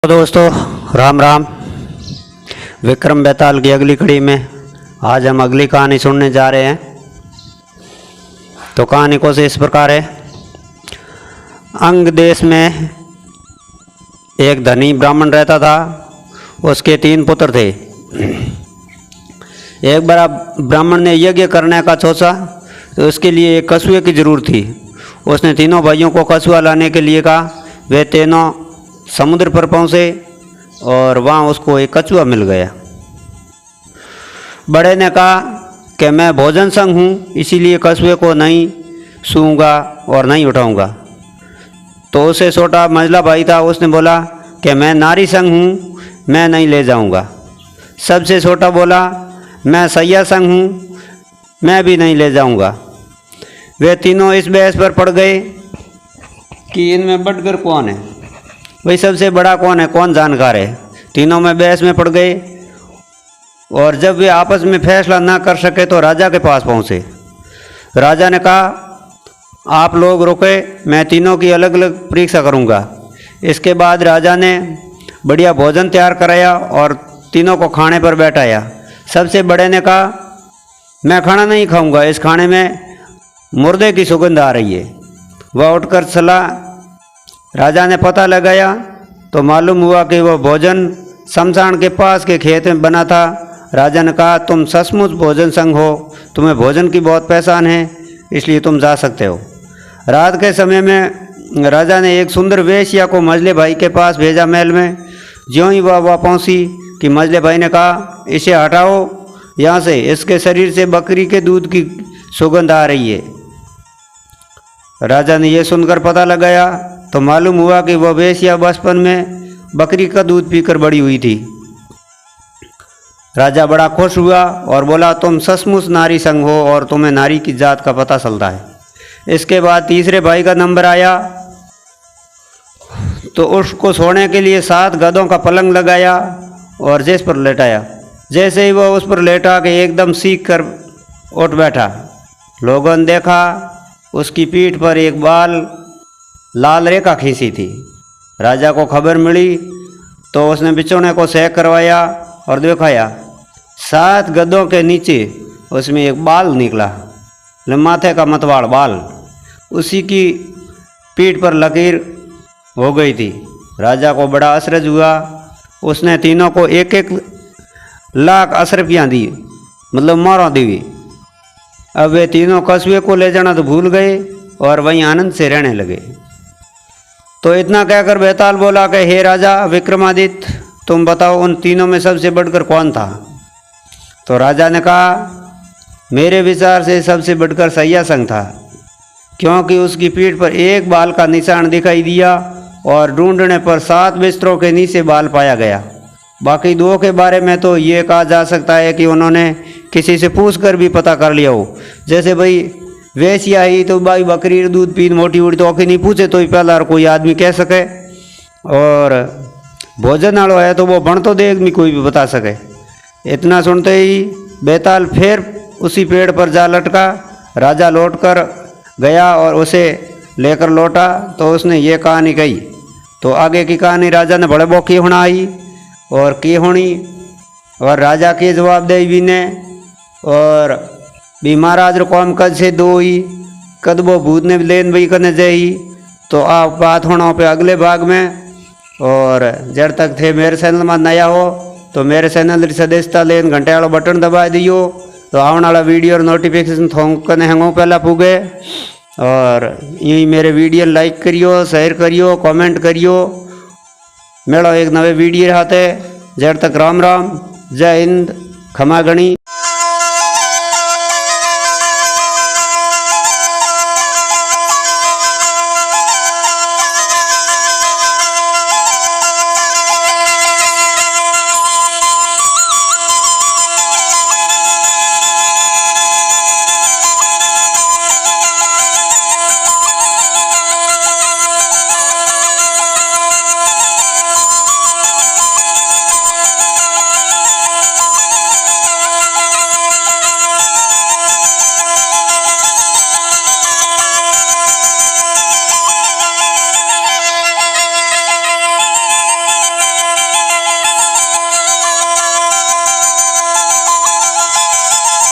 तो दोस्तों राम राम। विक्रम बेताल की अगली कड़ी में आज हम अगली कहानी सुनने जा रहे हैं। तो कहानी को से इस प्रकार है। अंग देश में एक धनी ब्राह्मण रहता था। उसके 3 पुत्र थे। एक बार ब्राह्मण ने यज्ञ करने का सोचा तो उसके लिए एक कछुए की जरूरत थी। उसने तीनों भाइयों को कछुआ लाने के लिए कहा। वे तीनों समुद्र पर पहुँचे और वहाँ उसको एक कछुआ मिल गया। बड़े ने कहा कि मैं भोजन संग हूँ, इसीलिए कछुए को नहीं छूऊंगा और नहीं उठाऊंगा। तो उसे छोटा मंझला भाई था, उसने बोला कि मैं नारी संग हूँ, मैं नहीं ले जाऊंगा। सबसे छोटा बोला मैं सैया संग हूँ, मैं भी नहीं ले जाऊंगा। वे तीनों इस बहस पर पड़ गए कि इनमें बढ़कर कौन है, वही सबसे बड़ा कौन है, कौन जानकार है। तीनों में बहस में पड़ गए और जब वे आपस में फैसला ना कर सके तो राजा के पास पहुँचे। राजा ने कहा आप लोग रुके, मैं तीनों की अलग अलग परीक्षा करूँगा। इसके बाद राजा ने बढ़िया भोजन तैयार कराया और तीनों को खाने पर बैठाया। सबसे बड़े ने कहा मैं खाना नहीं खाऊंगा, इस खाने में मुर्दे की सुगंध आ रही है। वह उठकर चला। राजा ने पता लगाया तो मालूम हुआ कि वह भोजन शमशान के पास के खेत में बना था। राजा ने कहा तुम सचमुच भोजन संग हो, तुम्हें भोजन की बहुत पहचान है, इसलिए तुम जा सकते हो। रात के समय में राजा ने एक सुंदर वेश्या को मझले भाई के पास भेजा महल में। ज्यों ही वह पहुंची कि मझले भाई ने कहा इसे हटाओ यहाँ से, इसके शरीर से बकरी के दूध की सुगंध आ रही है। राजा ने यह सुनकर पता लगाया तो मालूम हुआ कि वह वेश्या बचपन में बकरी का दूध पीकर बड़ी हुई थी। राजा बड़ा खुश हुआ और बोला तुम सचमुच नारी संग हो और तुम्हें नारी की जात का पता चलता है। इसके बाद तीसरे भाई का नंबर आया तो उसको सोने के लिए 7 गधों का पलंग लगाया और जिस पर लेटाया। जैसे ही वह उस पर लेटा कि एकदम सीख कर उठ बैठा। लोगों ने देखा उसकी पीठ पर एक बाल लाल रेखा खींची थी। राजा को खबर मिली तो उसने बिछौने को सेक करवाया और दिखाया। 7 गधों के नीचे उसमें एक बाल निकला, माथे का मतवाड़ बाल, उसी की पीठ पर लकीर हो गई थी। राजा को बड़ा आश्चर्य हुआ। उसने तीनों को 1-1 लाख अशरफियाँ दी, मतलब मोहरों दी। अब वे तीनों कछुए को ले जाना तो भूल गए और वहीं आनंद से रहने लगे। तो इतना कहकर बेताल बोला कि हे राजा विक्रमादित्य, तुम बताओ उन तीनों में सबसे बढ़कर कौन था। तो राजा ने कहा मेरे विचार से सबसे बढ़कर सैया संग था, क्योंकि उसकी पीठ पर एक बाल का निशान दिखाई दिया और ढूंढने पर 7 बिस्तरों के नीचे बाल पाया गया। बाकी 2 के बारे में तो ये कहा जा सकता है कि उन्होंने किसी से पूछकर भी पता कर लिया हो। जैसे भाई वेश्या ही तो भाई बकरी दूध पीन मोटी उड़ी तो औखी नहीं पूछे तो ही पहला कोई आदमी कह सके, और भोजन वालो है तो वो बन तो देख भी कोई भी बता सके। इतना सुनते ही बेताल फिर उसी पेड़ पर जा लटका। राजा लौटकर गया और उसे लेकर लौटा तो उसने ये कहानी कही। तो आगे की कहानी राजा ने बड़े बौखी होना आई और की होनी और राजा के जवाब दे भी ने और भी महाराज रो कौम कद से दो ही कद वो भूत ने लेन बई करने जाई। तो आप बात होना पे अगले भाग में। और जब तक थे मेरे चैनल में नया हो तो मेरे चैनल की सदस्यता लेन घंटे वाला बटन दबा दियो तो आने वाला वीडियो और नोटिफिकेशन थोंकने हंगों पहला पुगे। और यही मेरे वीडियो लाइक करियो, शेयर करियो, कमेंट करियो। मेरा एक नवे वीडियो रहते। जब तक राम राम, जय हिंद, खमा गणी।